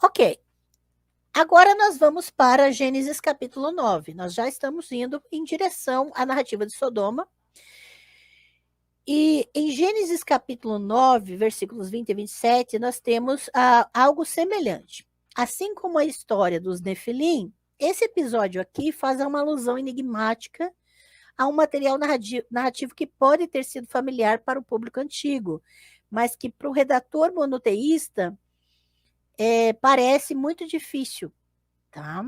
Ok, agora nós vamos para Gênesis capítulo 9. Nós já estamos indo em direção à narrativa de Sodoma. E em Gênesis capítulo 9, versículos 20 e 27, nós temos algo semelhante. Assim como a história dos Nefilim, esse episódio aqui faz uma alusão enigmática a um material narrativo que pode ter sido familiar para o público antigo, mas que para o redator monoteísta parece muito difícil. Tá?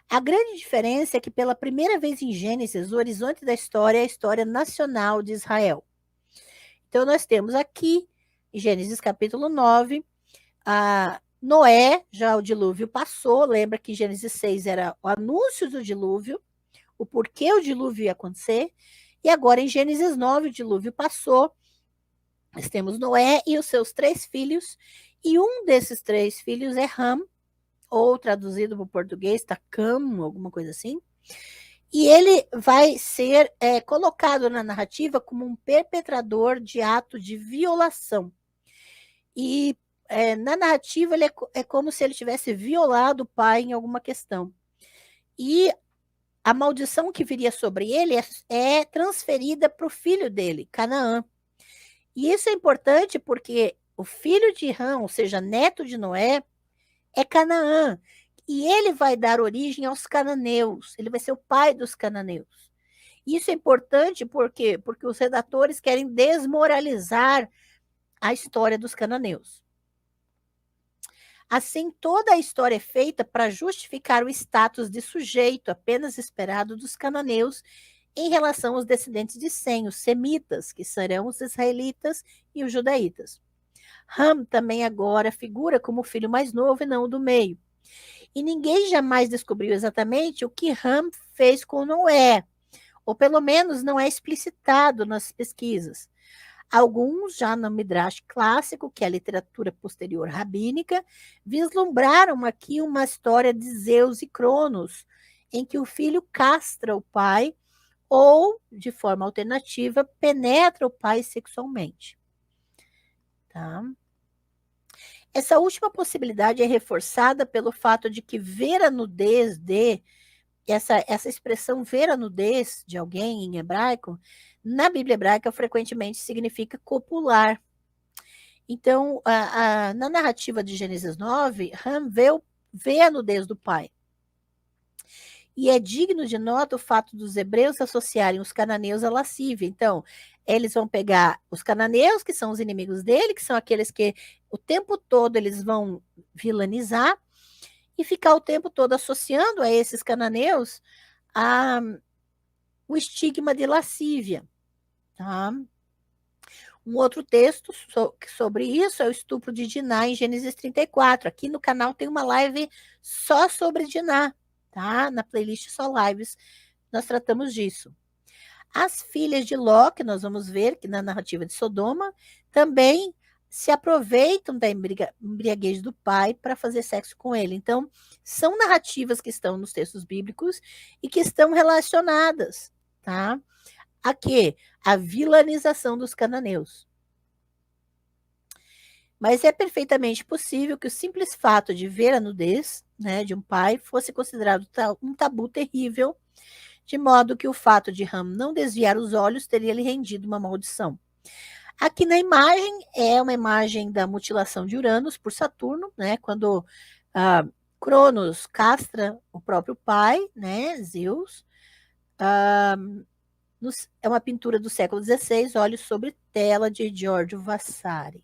A grande diferença é que, pela primeira vez em Gênesis, o horizonte da história é a história nacional de Israel. Então, nós temos aqui, em Gênesis capítulo 9, Noé, já o dilúvio passou, lembra que Gênesis 6 era o anúncio do dilúvio, o porquê o dilúvio ia acontecer, e agora em Gênesis 9 o dilúvio passou, nós temos Noé e os seus 3 filhos, e um desses 3 filhos é Ham, ou traduzido para o português, tá Cam, alguma coisa assim. E ele vai ser colocado na narrativa como um perpetrador de ato de violação. E na narrativa ele é como se ele tivesse violado o pai em alguma questão. E a maldição que viria sobre ele é transferida para o filho dele, Canaã. E isso é importante porque o filho de Ham, ou seja, neto de Noé, é Canaã. E ele vai dar origem aos cananeus. Ele vai ser o pai dos cananeus. Isso é importante porque os redatores querem desmoralizar a história dos cananeus. Assim, toda a história é feita para justificar o status de sujeito apenas esperado dos cananeus em relação aos descendentes de Sem, os semitas, que serão os israelitas e os judaítas. Ham também agora figura como o filho mais novo e não o do meio. E ninguém jamais descobriu exatamente o que Ham fez com Noé, ou pelo menos não é explicitado nas pesquisas. Alguns, já no Midrash clássico, que é a literatura posterior rabínica, vislumbraram aqui uma história de Zeus e Cronos, em que o filho castra o pai ou, de forma alternativa, penetra o pai sexualmente. Tá? Essa última possibilidade é reforçada pelo fato de que ver a nudez essa expressão ver a nudez de alguém em hebraico, na Bíblia hebraica frequentemente significa copular. Então, na narrativa de Gênesis 9, Ham vê a nudez do pai. E é digno de nota o fato dos hebreus associarem os cananeus à lascívia. Então, eles vão pegar os cananeus, que são os inimigos dele, que são aqueles que o tempo todo eles vão vilanizar, e ficar o tempo todo associando a esses cananeus o estigma de lascívia. Tá? Um outro texto sobre isso é o estupro de Diná em Gênesis 34. Aqui no canal tem uma live só sobre Diná, tá? Na playlist Só Lives nós tratamos disso. As filhas de Ló, que nós vamos ver que na narrativa de Sodoma, também se aproveitam da embriaguez do pai para fazer sexo com ele. Então, são narrativas que estão nos textos bíblicos e que estão relacionadas, tá? A quê? A vilanização dos cananeus. Mas é perfeitamente possível que o simples fato de ver a nudez, né, de um pai fosse considerado um tabu terrível, de modo que o fato de Ham não desviar os olhos teria lhe rendido uma maldição. Aqui na imagem é uma imagem da mutilação de Uranus por Saturno, né, quando Cronos castra o próprio pai, né, Zeus. É uma pintura do século XVI, Olhos sobre Tela, de Giorgio Vasari.